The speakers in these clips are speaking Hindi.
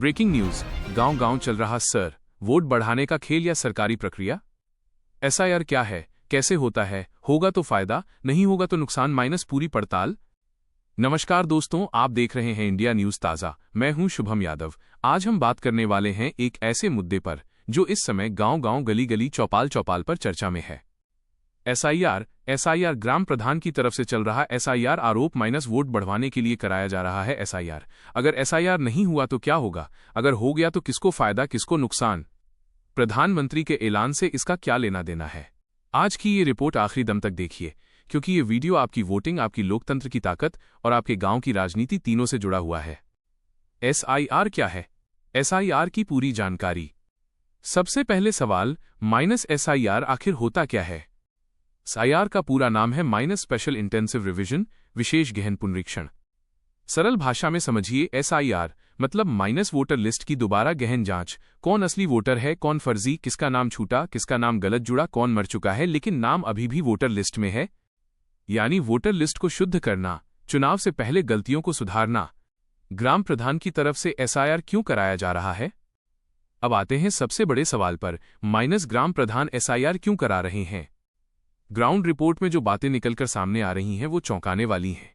Breaking news. गांव गांव चल रहा सर वोट बढ़ाने का खेल या सरकारी प्रक्रिया। एसआईआर क्या है, कैसे होता है, होगा तो फायदा, नहीं होगा तो नुकसान माइनस पूरी पड़ताल। नमस्कार दोस्तों, आप देख रहे हैं इंडिया न्यूज ताजा। मैं हूं शुभम यादव। आज हम बात करने वाले हैं एक ऐसे मुद्दे पर जो इस समय गांव गांव गली गली चौपाल चौपाल पर चर्चा में है। एसआईआर ग्राम प्रधान की तरफ से चल रहा एसआईआर आरोप माइनस वोट बढ़वाने के लिए कराया जा रहा है एसआईआर। अगर एसआईआर नहीं हुआ तो क्या होगा, अगर हो गया तो किसको फायदा किसको नुकसान, प्रधानमंत्री के ऐलान से इसका क्या लेना देना है। आज की ये रिपोर्ट आखिरी दम तक देखिए, क्योंकि ये वीडियो आपकी वोटिंग, आपकी लोकतंत्र की ताकत और आपके गांव की राजनीति तीनों से जुड़ा हुआ है। एसआईआर क्या है, एसआईआर की पूरी जानकारी। सबसे पहले सवाल, माइनस एसआईआर आखिर होता क्या है। एसआईआर का पूरा नाम है माइनस स्पेशल इंटेंसिव रिवीजन, विशेष गहन पुनरीक्षण। सरल भाषा में समझिए, एसआईआर मतलब माइनस वोटर लिस्ट की दोबारा गहन जांच। कौन असली वोटर है, कौन फर्जी, किसका नाम छूटा, किसका नाम गलत जुड़ा, कौन मर चुका है लेकिन नाम अभी भी वोटर लिस्ट में है। यानी वोटर लिस्ट को शुद्ध करना, चुनाव से पहले गलतियों को सुधारना। ग्राम प्रधान की तरफ से एसआईआर क्यों कराया जा रहा है। अब आते हैं सबसे बड़े सवाल पर, माइनस ग्राम प्रधान एसआईआर क्यों करा रहे हैं। ग्राउंड रिपोर्ट में जो बातें निकलकर सामने आ रही हैं वो चौंकाने वाली हैं।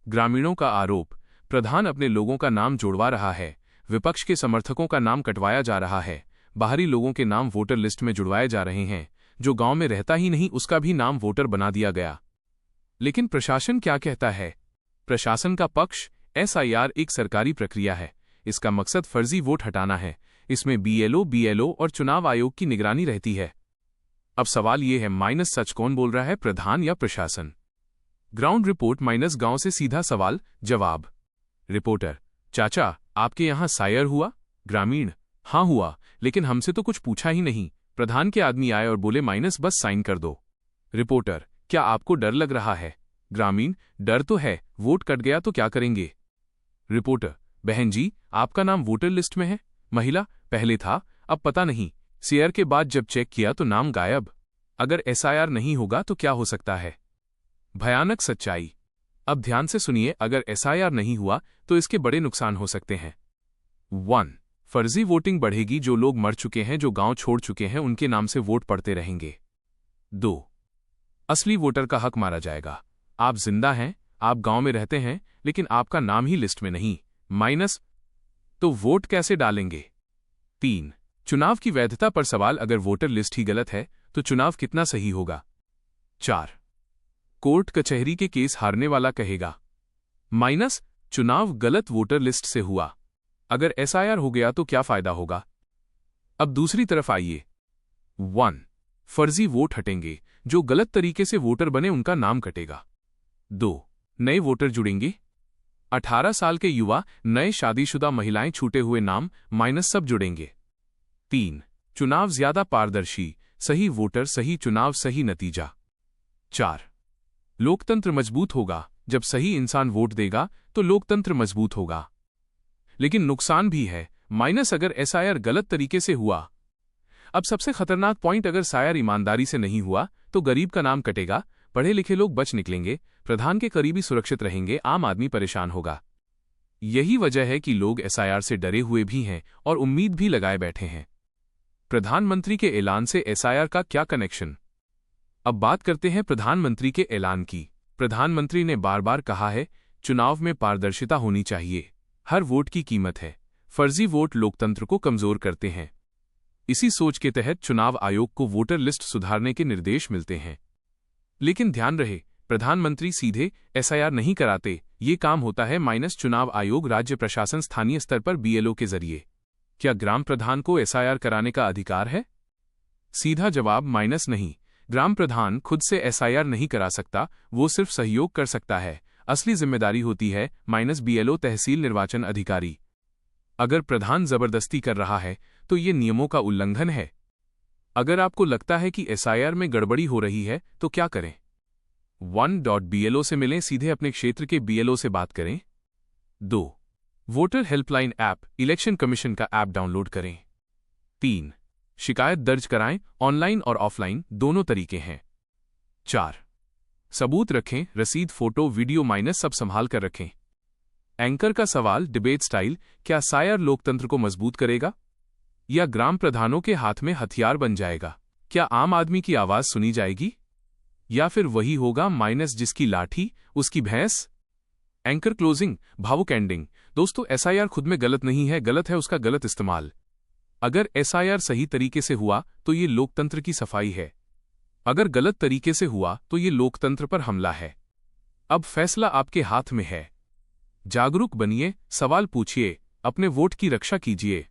ग्रामीणों का आरोप, प्रधान अपने लोगों का नाम जोड़वा रहा है, विपक्ष के समर्थकों का नाम कटवाया जा रहा है, बाहरी लोगों के नाम वोटर लिस्ट में जुड़वाए जा रहे हैं, जो गांव में रहता ही नहीं उसका भी नाम वोटर बना दिया गया। लेकिन प्रशासन क्या कहता है। प्रशासन का पक्ष, एसआईआर एक सरकारी प्रक्रिया है, इसका मकसद फर्जी वोट हटाना है, इसमें बीएलओ और चुनाव आयोग की निगरानी रहती है। अब सवाल यह है, माइनस सच कौन बोल रहा है, प्रधान या प्रशासन। ग्राउंड रिपोर्ट माइनस गांव से सीधा सवाल जवाब। रिपोर्टर, चाचा आपके यहां सायर हुआ। ग्रामीण, हां हुआ, लेकिन हमसे तो कुछ पूछा ही नहीं। प्रधान के आदमी आए और बोले माइनस बस साइन कर दो। रिपोर्टर, क्या आपको डर लग रहा है। ग्रामीण, डर तो है, वोट कट गया तो क्या करेंगे। रिपोर्टर, बहन जी आपका नाम वोटर लिस्ट में है। महिला, पहले था अब पता नहीं, शेयर के बाद जब चेक किया तो नाम गायब। अगर एसआईआर नहीं होगा तो क्या हो सकता है। भयानक सच्चाई। अब ध्यान से सुनिए, अगर एसआईआर नहीं हुआ तो इसके बड़े नुकसान हो सकते हैं। 1. फर्जी वोटिंग बढ़ेगी, जो लोग मर चुके हैं, जो गांव छोड़ चुके हैं, उनके नाम से वोट पड़ते रहेंगे। 2. असली वोटर का हक मारा जाएगा। आप जिंदा हैं, आप गांव में रहते हैं, लेकिन आपका नाम ही लिस्ट में नहीं, माइनस, तो वोट कैसे डालेंगे। 3. चुनाव की वैधता पर सवाल, अगर वोटर लिस्ट ही गलत है तो चुनाव कितना सही होगा। 4. कोर्ट कचहरी के केस हारने वाला कहेगा, माइनस, चुनाव गलत वोटर लिस्ट से हुआ। अगर एसआईआर हो गया तो क्या फायदा होगा। अब दूसरी तरफ आइए। 1. फर्जी वोट हटेंगे, जो गलत तरीके से वोटर बने उनका नाम कटेगा। 2. नए वोटर जुड़ेंगे, 18 साल के युवा, नए शादीशुदा महिलाएं, छूटे हुए नाम माइनस सब जुड़ेंगे। 3. चुनाव ज्यादा पारदर्शी, सही वोटर सही चुनाव सही नतीजा। 4. लोकतंत्र मजबूत होगा, जब सही इंसान वोट देगा तो लोकतंत्र मजबूत होगा। लेकिन नुकसान भी है, माइनस अगर एसआईआर गलत तरीके से हुआ। अब सबसे खतरनाक पॉइंट, अगर एसआईआर ईमानदारी से नहीं हुआ तो गरीब का नाम कटेगा, पढ़े लिखे लोग बच निकलेंगे, प्रधान के करीबी सुरक्षित रहेंगे, आम आदमी परेशान होगा। यही वजह है कि लोग एसआईआर से डरे हुए भी हैं और उम्मीद भी लगाए बैठे हैं। प्रधानमंत्री के ऐलान से एसआईआर का क्या कनेक्शन। अब बात करते हैं प्रधानमंत्री के ऐलान की। प्रधानमंत्री ने बार बार कहा है, चुनाव में पारदर्शिता होनी चाहिए, हर वोट की कीमत है, फर्जी वोट लोकतंत्र को कमजोर करते हैं। इसी सोच के तहत चुनाव आयोग को वोटर लिस्ट सुधारने के निर्देश मिलते हैं। लेकिन ध्यान रहे, प्रधानमंत्री सीधे एसआईआर नहीं कराते, ये काम होता है माइनस चुनाव आयोग, राज्य प्रशासन, स्थानीय स्तर पर बीएलओ के जरिए। क्या ग्राम प्रधान को एसआईआर कराने का अधिकार है। सीधा जवाब, माइनस नहीं। ग्राम प्रधान खुद से एसआईआर नहीं करा सकता, वो सिर्फ सहयोग कर सकता है। असली जिम्मेदारी होती है माइनस बीएलओ, तहसील निर्वाचन अधिकारी। अगर प्रधान जबरदस्ती कर रहा है तो ये नियमों का उल्लंघन है। अगर आपको लगता है कि एसआईआर में गड़बड़ी हो रही है तो क्या करें। 1. बीएलओ से मिलें, सीधे अपने क्षेत्र के बीएलओ से बात करें। 2. Voter helpline app, election commission का ऐप डाउनलोड करें। 3. शिकायत दर्ज कराएं, ऑनलाइन और ऑफलाइन दोनों तरीके हैं। 4. सबूत रखें, रसीद, फोटो, वीडियो माइनस सब संभाल कर रखें। एंकर का सवाल डिबेट स्टाइल, क्या एसआईआर लोकतंत्र को मजबूत करेगा या ग्राम प्रधानों के हाथ में हथियार बन जाएगा? क्या आम आदमी की आवाज सुनी जाएगी या फिर वही होगा माइनस जिसकी लाठी उसकी भैंस? एंकर क्लोजिंग, भावुक एंडिंग। दोस्तों, एसआईआर खुद में गलत नहीं है, गलत है उसका गलत इस्तेमाल। अगर एसआईआर सही तरीके से हुआ तो ये लोकतंत्र की सफाई है, अगर गलत तरीके से हुआ तो ये लोकतंत्र पर हमला है। अब फैसला आपके हाथ में है। जागरूक बनिए, सवाल पूछिए, अपने वोट की रक्षा कीजिए।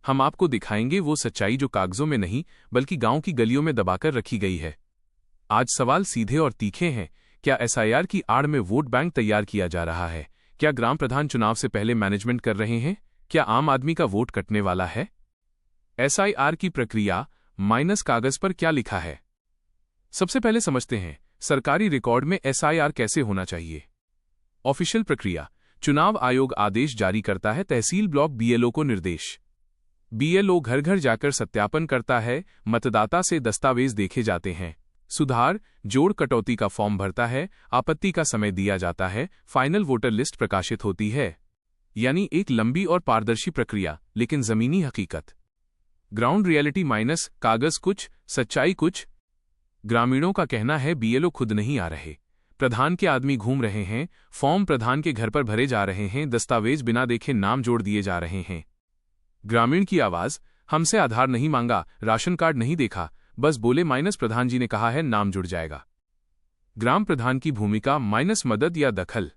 हम आपको दिखाएंगे वो सच्चाई जो कागजों में नहीं बल्कि गांव की गलियों में दबाकर रखी गई है। आज सवाल सीधे और तीखे हैं। क्या एसआईआर की आड़ में वोट बैंक तैयार किया जा रहा है? क्या ग्राम प्रधान चुनाव से पहले मैनेजमेंट कर रहे हैं? क्या आम आदमी का वोट कटने वाला है? एसआईआर की प्रक्रिया माइनस कागज पर क्या लिखा है? सबसे पहले समझते हैं सरकारी रिकॉर्ड में एसआईआर कैसे होना चाहिए। ऑफिशियल प्रक्रिया, चुनाव आयोग आदेश जारी करता है, तहसील ब्लॉक बीएलओ को निर्देश। बीएलओ घर घर जाकर सत्यापन करता है, मतदाता से दस्तावेज देखे जाते हैं, सुधार जोड़ कटौती का फॉर्म भरता है, आपत्ति का समय दिया जाता है, फाइनल वोटर लिस्ट प्रकाशित होती है। यानी एक लंबी और पारदर्शी प्रक्रिया, लेकिन जमीनी हकीकत, ग्राउंड रियलिटी माइनस कागज कुछ, सच्चाई कुछ। ग्रामीणों का कहना है बीएलओ खुद नहीं आ रहे, प्रधान के आदमी घूम रहे हैं, फॉर्म प्रधान के घर पर भरे जा रहे हैं, दस्तावेज बिना देखे नाम जोड़ दिए जा रहे हैं। ग्रामीण की आवाज, हमसे आधार नहीं मांगा, राशन कार्ड नहीं देखा, बस बोले माइनस प्रधान जी ने कहा है नाम जुड़ जाएगा। ग्राम प्रधान की भूमिका माइनस मदद या दखल।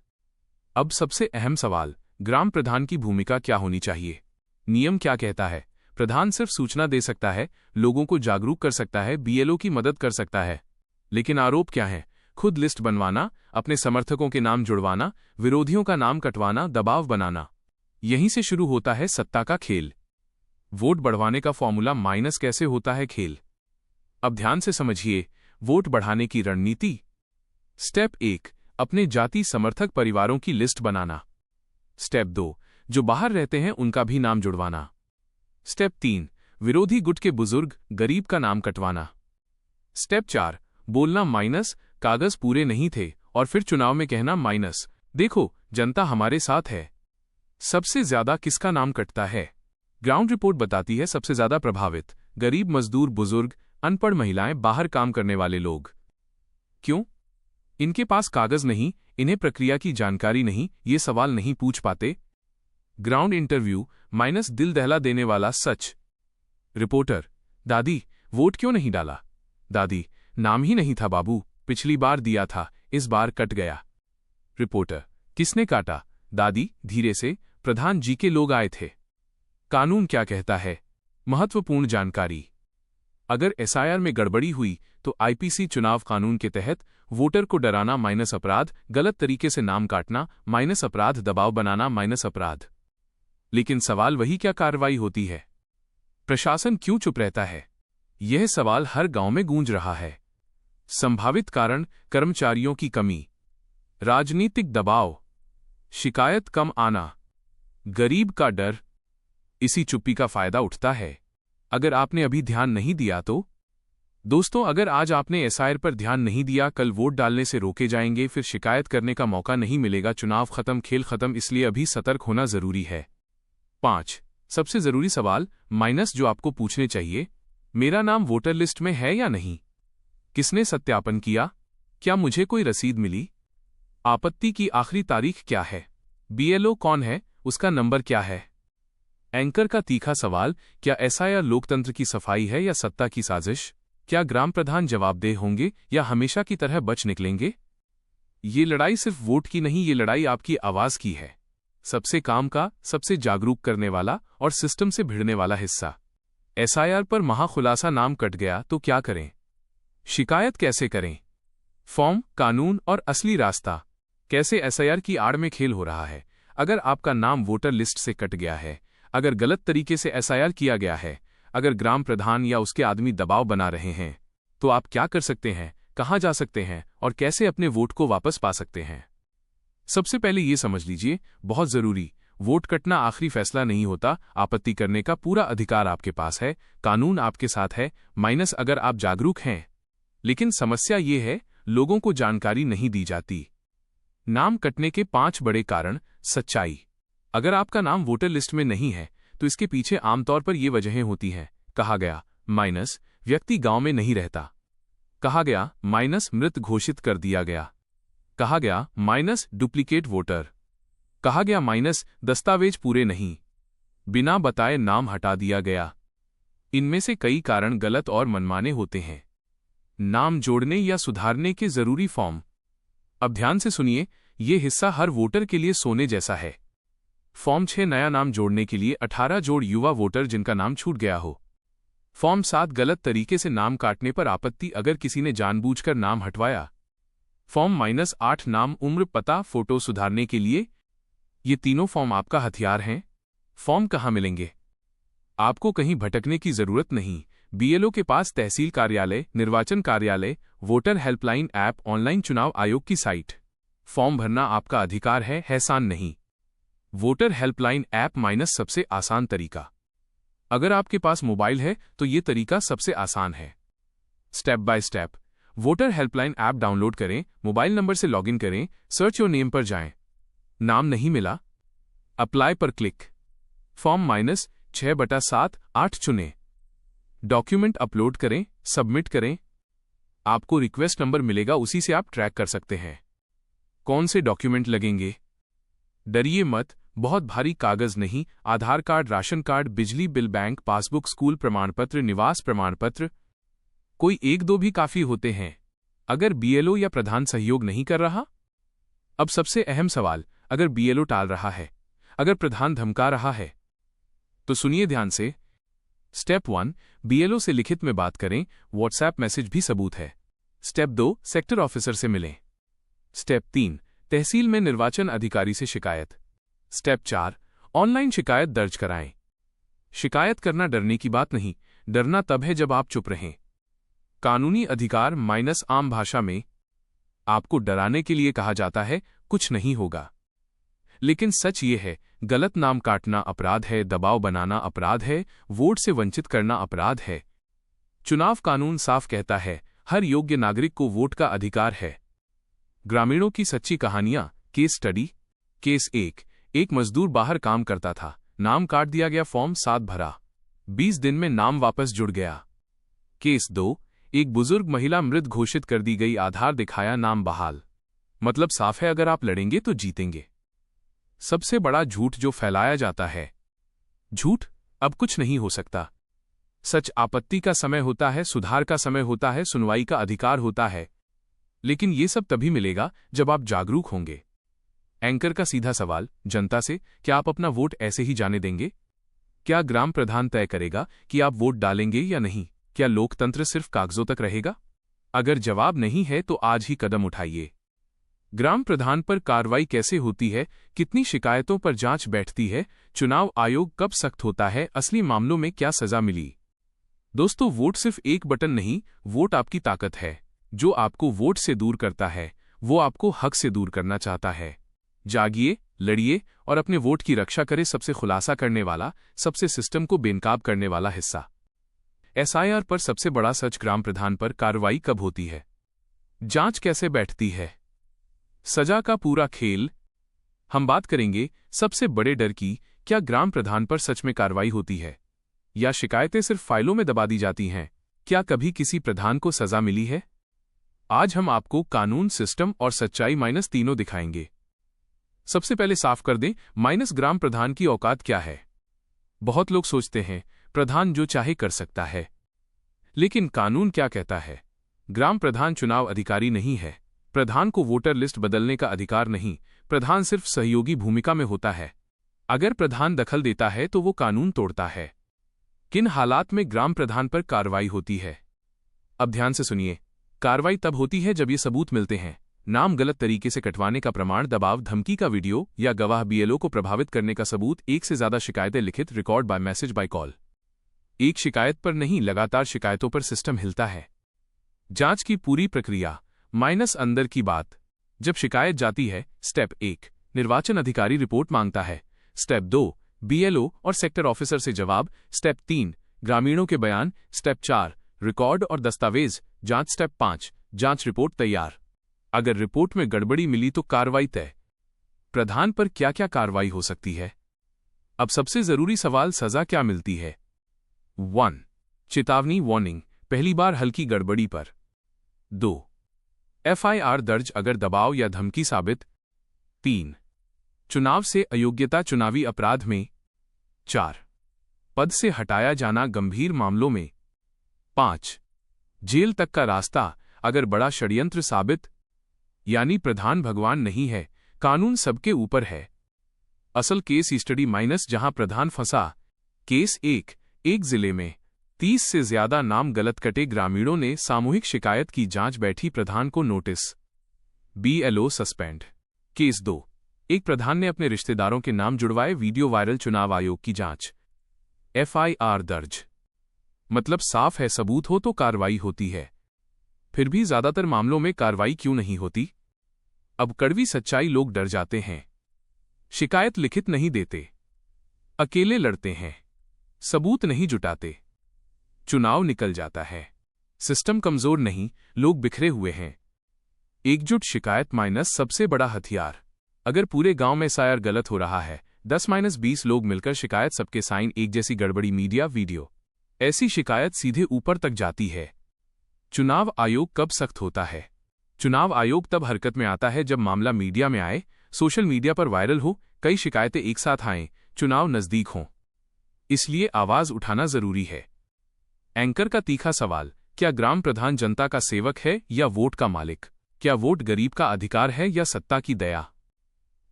अब सबसे अहम सवाल, ग्राम प्रधान की भूमिका क्या होनी चाहिए? नियम क्या कहता है? प्रधान सिर्फ सूचना दे सकता है, लोगों को जागरूक कर सकता है, बीएलओ की मदद कर सकता है। लेकिन आरोप क्या है? खुद लिस्ट बनवाना, अपने समर्थकों के नाम जुड़वाना, विरोधियों का नाम कटवाना, दबाव बनाना। यहीं से शुरू होता है सत्ता का खेल। वोट बढ़वाने का फॉर्मूला माइनस कैसे होता है खेल? अब ध्यान से समझिए, वोट बढ़ाने की रणनीति। स्टेप 1, अपने जाति समर्थक परिवारों की लिस्ट बनाना। स्टेप 2, जो बाहर रहते हैं उनका भी नाम जुड़वाना। स्टेप 3, विरोधी गुट के बुजुर्ग गरीब का नाम कटवाना। स्टेप 4, बोलना माइनस, कागज पूरे नहीं थे, और फिर चुनाव में कहना माइनस, देखो जनता हमारे साथ है। सबसे ज्यादा किसका नाम कटता है? ग्राउंड रिपोर्ट बताती है सबसे ज्यादा प्रभावित गरीब, मजदूर, बुजुर्ग, अनपढ़ महिलाएं, बाहर काम करने वाले लोग। क्यों? इनके पास कागज नहीं, इन्हें प्रक्रिया की जानकारी नहीं, ये सवाल नहीं पूछ पाते। ग्राउंड इंटरव्यू माइनस, दिल दहला देने वाला सच। रिपोर्टर, दादी वोट क्यों नहीं डाला? दादी, नाम ही नहीं था बाबू, पिछली बार दिया था, इस बार कट गया। रिपोर्टर, किसने काटा? दादी, धीरे से, प्रधान जी के लोग आए थे। कानून क्या कहता है? महत्वपूर्ण जानकारी। अगर एसआईआर में गड़बड़ी हुई तो आईपीसी चुनाव कानून के तहत वोटर को डराना माइनस अपराध, गलत तरीके से नाम काटना माइनस अपराध, दबाव बनाना माइनस अपराध। लेकिन सवाल वही, क्या कार्रवाई होती है? प्रशासन क्यों चुप रहता है? यह सवाल हर गांव में गूंज रहा है। संभावित कारण, कर्मचारियों की कमी, राजनीतिक दबाव, शिकायत कम आना, गरीब का डर। इसी चुप्पी का फायदा उठता है। अगर आपने अभी ध्यान नहीं दिया तो दोस्तों, अगर आज आपने एसआईआर पर ध्यान नहीं दिया, कल वोट डालने से रोके जाएंगे, फिर शिकायत करने का मौका नहीं मिलेगा, चुनाव खत्म, खेल खत्म। इसलिए अभी सतर्क होना जरूरी है। 5, सबसे जरूरी सवाल माइनस जो आपको पूछने चाहिए, मेरा नाम वोटर लिस्ट में है या नहीं? किसने सत्यापन किया? क्या मुझे कोई रसीद मिली? आपत्ति की आखिरी तारीख क्या है? बीएलओ कौन है? उसका नंबर क्या है? एंकर का तीखा सवाल, क्या एसआईआर लोकतंत्र की सफाई है या सत्ता की साजिश? क्या ग्राम प्रधान जवाबदेह होंगे या हमेशा की तरह बच निकलेंगे? ये लड़ाई सिर्फ वोट की नहीं, ये लड़ाई आपकी आवाज की है। सबसे काम का, सबसे जागरूक करने वाला और सिस्टम से भिड़ने वाला हिस्सा। एसआईआर पर महाखुलासा नाम कट गया तो क्या करें? शिकायत कैसे करें? फॉर्म, कानून और असली रास्ता। कैसे एसआईआर की आड़ में खेल हो रहा है? अगर आपका नाम वोटर लिस्ट से कट गया है, अगर गलत तरीके से एसआईआर किया गया है, अगर ग्राम प्रधान या उसके आदमी दबाव बना रहे हैं, तो आप क्या कर सकते हैं, कहां जा सकते हैं और कैसे अपने वोट को वापस पा सकते हैं? सबसे पहले ये समझ लीजिए, बहुत जरूरी, वोट कटना आखिरी फैसला नहीं होता। आपत्ति करने का पूरा अधिकार आपके पास है, कानून आपके साथ है, माइनस अगर आप जागरूक हैं। लेकिन समस्या ये है, लोगों को जानकारी नहीं दी जाती। नाम कटने के 5 बड़े कारण। सच्चाई। अगर आपका नाम वोटर लिस्ट में नहीं है तो इसके पीछे आमतौर पर ये वजहें होती हैं। कहा गया माइनस व्यक्ति गांव में नहीं रहता। कहा गया माइनस मृत घोषित कर दिया गया। कहा गया माइनस डुप्लीकेट वोटर। कहा गया माइनस दस्तावेज पूरे नहीं। बिना बताए नाम हटा दिया गया। इनमें से कई कारण गलत और मनमाने होते हैं। नाम जोड़ने या सुधारने के जरूरी फॉर्म। अब ध्यान से सुनिए, यह हिस्सा हर वोटर के लिए सोने जैसा है। फॉर्म 6 नया नाम जोड़ने के लिए 18 जोड़ युवा वोटर जिनका नाम छूट गया हो। फॉर्म 7 गलत तरीके से नाम काटने पर आपत्ति अगर किसी ने जानबूझकर नाम हटवाया। फॉर्म -8 नाम उम्र पता फोटो सुधारने के लिए। ये तीनों फॉर्म आपका हथियार हैं। फॉर्म कहाँ मिलेंगे? आपको कहीं भटकने की जरूरत नहीं। बीएलओ के पास तहसील कार्यालय, निर्वाचन कार्यालय, वोटर हेल्पलाइन ऐप, ऑनलाइन चुनाव आयोग की साइट। फॉर्म भरना आपका अधिकार है, आसान नहीं। वोटर हेल्पलाइन ऐप माइनस सबसे आसान तरीका। अगर आपके पास मोबाइल है तो ये तरीका सबसे आसान है। Step by step voter helpline app download करें, मोबाइल नंबर से लॉगिन करें, सर्च योर नेम पर जाएं। नाम नहीं मिला? अप्लाई पर क्लिक। फॉर्म -6/7/8 चुनें। डॉक्यूमेंट अपलोड करें, सबमिट करें। आपको रिक्वेस्ट नंबर मिलेगा, उसी से आप ट्रैक कर सकते हैं। कौन से डॉक्यूमेंट लगेंगे? डरिए मत, बहुत भारी कागज नहीं। आधार कार्ड, राशन कार्ड, बिजली बिल, बैंक पासबुक, स्कूल प्रमाणपत्र, निवास प्रमाणपत्र। कोई 1-2 भी काफी होते हैं। अगर बीएलओ या प्रधान सहयोग नहीं कर रहा? अब सबसे अहम सवाल, अगर बीएलओ टाल रहा है, अगर प्रधान धमका रहा है, तो सुनिए ध्यान से। स्टेप 1 बीएलओ से लिखित में बात करें, व्हाट्सएप मैसेज भी सबूत है। स्टेप 2 सेक्टर ऑफिसर से मिलें। स्टेप 3 तहसील में निर्वाचन अधिकारी से शिकायत। स्टेप 4 ऑनलाइन शिकायत दर्ज कराएं। शिकायत करना डरने की बात नहीं, डरना तब है जब आप चुप रहें। कानूनी अधिकार आम भाषा में आपको डराने के लिए कहा जाता है, कुछ नहीं होगा। लेकिन सच ये है, गलत नाम काटना अपराध है, दबाव बनाना अपराध है, वोट से वंचित करना अपराध है। चुनाव कानून साफ कहता है, हर योग्य नागरिक को वोट का अधिकार है। ग्रामीणों की सच्ची कहानियां। Case study. केस 1 एक मजदूर बाहर काम करता था, नाम काट दिया गया, फॉर्म 7 भरा, 20 दिन में नाम वापस जुड़ गया। केस 2 एक बुजुर्ग महिला मृत घोषित कर दी गई, आधार दिखाया, नाम बहाल। मतलब साफ है, अगर आप लड़ेंगे तो जीतेंगे। सबसे बड़ा झूठ जो फैलाया जाता है। झूठ अब कुछ नहीं हो सकता। सच आपत्ति का समय होता है, सुधार का समय होता है, सुनवाई का अधिकार होता है। लेकिन ये सब तभी मिलेगा जब आप जागरूक होंगे। एंकर का सीधा सवाल जनता से, क्या आप अपना वोट ऐसे ही जाने देंगे? क्या ग्राम प्रधान तय करेगा कि आप वोट डालेंगे या नहीं? क्या लोकतंत्र सिर्फ कागजों तक रहेगा? अगर जवाब नहीं है तो आज ही कदम उठाइए। ग्राम प्रधान पर कार्रवाई कैसे होती है? कितनी शिकायतों पर जांच बैठती है? चुनाव आयोग कब सख्त होता है? असली मामलों में क्या सजा मिली? दोस्तों, वोट सिर्फ एक बटन नहीं, वोट आपकी ताकत है। जो आपको वोट से दूर करता है वो आपको हक से दूर करना चाहता है। जागिए, लड़िए और अपने वोट की रक्षा करें। सबसे खुलासा करने वाला, सबसे सिस्टम को बेनकाब करने वाला हिस्सा। एसआईआर पर सबसे बड़ा सच, ग्राम प्रधान पर कार्रवाई कब होती है? जांच कैसे बैठती है? सजा का पूरा खेल। हम बात करेंगे सबसे बड़े डर की, क्या ग्राम प्रधान पर सच में कार्रवाई होती है या शिकायतें सिर्फ फाइलों में दबा दी जाती हैं? क्या कभी किसी प्रधान को सजा मिली है? आज हम आपको कानून, सिस्टम और सच्चाई तीनों दिखाएंगे। सबसे पहले साफ कर दें, ग्राम प्रधान की औकात क्या है। बहुत लोग सोचते हैं प्रधान जो चाहे कर सकता है, लेकिन कानून क्या कहता है? ग्राम प्रधान चुनाव अधिकारी नहीं है। प्रधान को वोटर लिस्ट बदलने का अधिकार नहीं। प्रधान सिर्फ सहयोगी भूमिका में होता है। अगर प्रधान दखल देता है तो वो कानून तोड़ता है। किन हालात में ग्राम प्रधान पर कार्रवाई होती है? अब ध्यान से सुनिए। कार्रवाई तब होती है जब ये सबूत मिलते हैं, नाम गलत तरीके से कटवाने का प्रमाण, दबाव, धमकी का वीडियो या गवाह, बीएलओ को प्रभावित करने का सबूत, एक से ज्यादा शिकायतें लिखित, record by message, by call. एक शिकायत पर नहीं, लगातार शिकायतों पर सिस्टम हिलता है। जांच की पूरी प्रक्रिया अंदर की बात। जब शिकायत जाती है, स्टेप 1 निर्वाचन अधिकारी रिपोर्ट मांगता है। स्टेप 2 बीएलओ और सेक्टर ऑफिसर से जवाब। स्टेप 3 ग्रामीणों के बयान। स्टेप 4 रिकॉर्ड और दस्तावेज जांच। स्टेप 5 जांच रिपोर्ट तैयार। अगर रिपोर्ट में गड़बड़ी मिली तो कार्रवाई तय। प्रधान पर क्या क्या कार्रवाई हो सकती है? अब सबसे जरूरी सवाल, सजा क्या मिलती है? 1. चेतावनी वार्निंग, पहली बार हल्की गड़बड़ी पर। 2. FIR दर्ज अगर दबाव या धमकी साबित। 3. चुनाव से अयोग्यता चुनावी अपराध में। 4. पद से हटाया जाना गंभीर मामलों में। 5. जेल तक का रास्ता अगर बड़ा षड्यंत्र साबित। यानी प्रधान भगवान नहीं है, कानून सबके ऊपर है। असल केस स्टडी माइनस जहां प्रधान फंसा। केस 1, एक जिले में 30 से ज्यादा नाम गलत कटे, ग्रामीणों ने सामूहिक शिकायत की, जांच बैठी, प्रधान को नोटिस, BLO सस्पेंड। केस 2, एक प्रधान ने अपने रिश्तेदारों के नाम जुड़वाए, वीडियो वायरल, चुनाव आयोग की जांच, FIR दर्ज। मतलब साफ है, सबूत हो तो कार्रवाई होती है। फिर भी ज्यादातर मामलों में कार्रवाई क्यों नहीं होती? अब कड़वी सच्चाई, लोग डर जाते हैं, शिकायत लिखित नहीं देते, अकेले लड़ते हैं, सबूत नहीं जुटाते, चुनाव निकल जाता है। सिस्टम कमजोर नहीं, लोग बिखरे हुए हैं। एकजुट शिकायत माइनस सबसे बड़ा हथियार। अगर पूरे गांव में SIR गलत हो रहा है, 10-20 लोग मिलकर शिकायत, सबके साइन एक जैसी, गड़बड़ी मीडिया वीडियो, ऐसी शिकायत सीधे ऊपर तक जाती है। चुनाव आयोग कब सख्त होता है? चुनाव आयोग तब हरकत में आता है जब मामला मीडिया में आए, सोशल मीडिया पर वायरल हो, कई शिकायतें एक साथ आएं, चुनाव नजदीक हों। इसलिए आवाज उठाना जरूरी है। एंकर का तीखा सवाल, क्या ग्राम प्रधान जनता का सेवक है या वोट का मालिक? क्या वोट गरीब का अधिकार है या सत्ता की दया?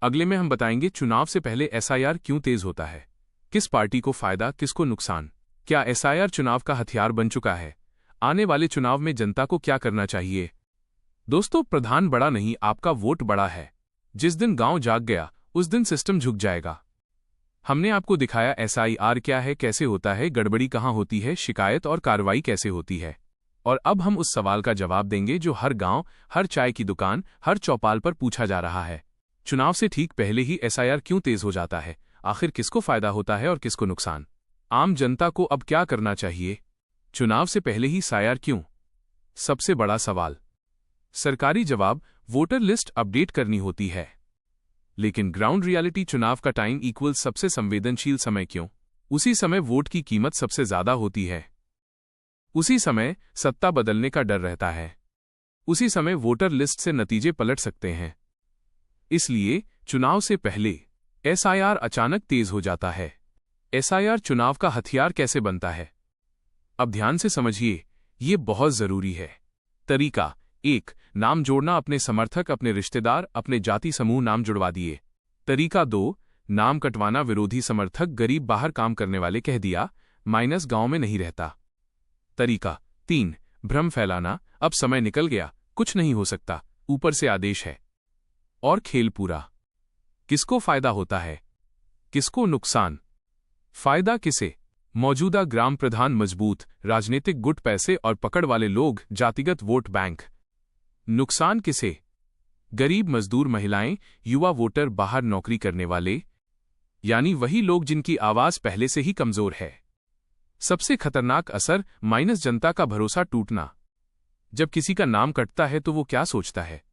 अगले में हम बताएंगे चुनाव से पहले SIR क्यों तेज होता है, किस पार्टी को फायदा, किसको नुकसान, क्या SIR चुनाव का हथियार बन चुका है, आने वाले चुनाव में जनता को क्या करना चाहिए। दोस्तों, प्रधान बड़ा नहीं, आपका वोट बड़ा है। जिस दिन गांव जाग गया उस दिन सिस्टम झुक जाएगा। हमने आपको दिखाया SIR क्या है, कैसे होता है, गड़बड़ी कहां होती है, शिकायत और कार्रवाई कैसे होती है। और अब हम उस सवाल का जवाब देंगे जो हर गांव, हर चाय की दुकान, हर चौपाल पर पूछा जा रहा है। चुनाव से ठीक पहले ही SIR क्यों तेज हो जाता है? आखिर किसको फायदा होता है और किसको नुकसान? आम जनता को अब क्या करना चाहिए? चुनाव से पहले ही SIR क्यों? सबसे बड़ा सवाल। सरकारी जवाब, वोटर लिस्ट अपडेट करनी होती है। लेकिन ग्राउंड रियलिटी, चुनाव का टाइम इक्वल सबसे संवेदनशील समय क्यों? उसी समय वोट की कीमत सबसे ज्यादा होती है। उसी समय सत्ता बदलने का डर रहता है। उसी समय वोटर लिस्ट से नतीजे पलट सकते हैं। इसलिए चुनाव से पहले SIR अचानक तेज हो जाता है। SIR चुनाव का हथियार कैसे बनता है? अब ध्यान से समझिए, ये बहुत जरूरी है। तरीका 1, नाम जोड़ना, अपने समर्थक, अपने रिश्तेदार, अपने जाति समूह नाम जुड़वा दिए। तरीका 2, नाम कटवाना, विरोधी समर्थक, गरीब, बाहर काम करने वाले कह दिया, माइनस गांव में नहीं रहता। तरीका 3, भ्रम फैलाना, अब समय निकल गया, कुछ नहीं हो सकता, ऊपर से आदेश है। और खेल पूरा। किसको फायदा होता है, किसको नुकसान? फायदा किसे? मौजूदा ग्राम प्रधान मजबूत, राजनीतिक गुट, पैसे और पकड़ वाले लोग, जातिगत वोट बैंक। नुकसान किसे? गरीब, मजदूर, महिलाएं, युवा वोटर, बाहर नौकरी करने वाले, यानी वही लोग जिनकी आवाज पहले से ही कमजोर है। सबसे खतरनाक असर, माइनस जनता का भरोसा टूटना। जब किसी का नाम कटता है तो वो क्या सोचता है?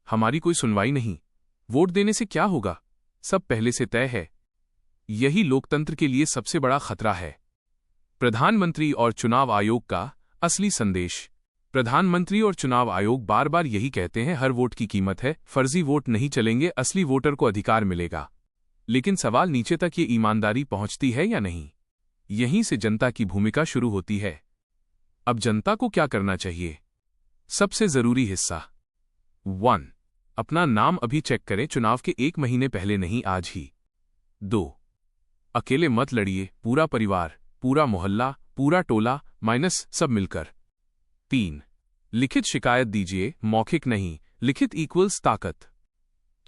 हमारी कोई सुनवाई नहीं, वोट देने से क्या होगा, सब पहले से तय है। यही लोकतंत्र के लिए सबसे बड़ा खतरा है। प्रधानमंत्री और चुनाव आयोग का असली संदेश। प्रधानमंत्री और चुनाव आयोग बार बार यही कहते हैं, हर वोट की कीमत है, फर्जी वोट नहीं चलेंगे, असली वोटर को अधिकार मिलेगा। लेकिन सवाल, नीचे तक ये ईमानदारी पहुंचती है या नहीं? यहीं से जनता की भूमिका शुरू होती है। अब जनता को क्या करना चाहिए? सबसे जरूरी हिस्सा। 1, अपना नाम अभी चेक करें, चुनाव के 1 महीने पहले नहीं, आज ही। 2, अकेले मत लड़िए, पूरा परिवार, पूरा मोहल्ला, पूरा टोला, माइनस सब मिलकर। 3, लिखित शिकायत दीजिए, मौखिक नहीं, लिखित इक्वल्स ताकत।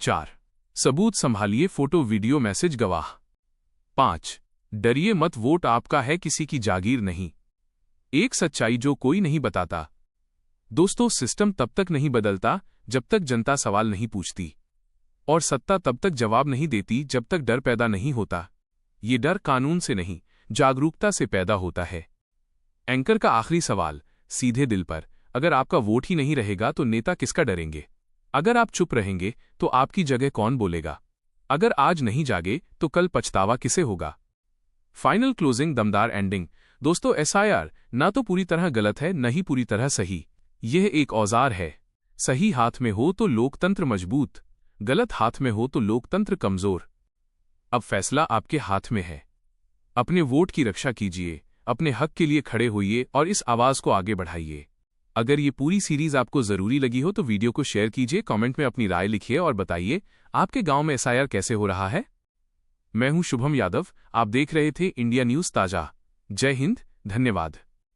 4, सबूत संभालिए, फोटो, वीडियो, मैसेज, गवाह। 5, डरिए मत, वोट आपका है, किसी की जागीर नहीं। एक सच्चाई जो कोई नहीं बताता। दोस्तों, सिस्टम तब तक नहीं बदलता जब तक जनता सवाल नहीं पूछती, और सत्ता तब तक जवाब नहीं देती जब तक डर पैदा नहीं होता। ये डर कानून से नहीं, जागरूकता से पैदा होता है। एंकर का आखिरी सवाल, सीधे दिल पर, अगर आपका वोट ही नहीं रहेगा तो नेता किसका डरेंगे? अगर आप चुप रहेंगे तो आपकी जगह कौन बोलेगा? अगर आज नहीं जागे तो कल पछतावा किसे होगा? फाइनल क्लोजिंग, दमदार एंडिंग। दोस्तों, एसआईआर ना तो पूरी तरह गलत है, न ही पूरी तरह सही। यह एक औजार है। सही हाथ में हो तो लोकतंत्र मजबूत, गलत हाथ में हो तो लोकतंत्र कमजोर। अब फैसला आपके हाथ में है। अपने वोट की रक्षा कीजिए, अपने हक के लिए खड़े होइए और इस आवाज को आगे बढ़ाइए। अगर ये पूरी सीरीज आपको जरूरी लगी हो तो वीडियो को शेयर कीजिए, कमेंट में अपनी राय लिखिए और बताइए आपके गांव में एसआईआर कैसे हो रहा है। मैं हूं शुभम यादव, आप देख रहे थे इंडिया न्यूज ताजा। जय हिंद, धन्यवाद।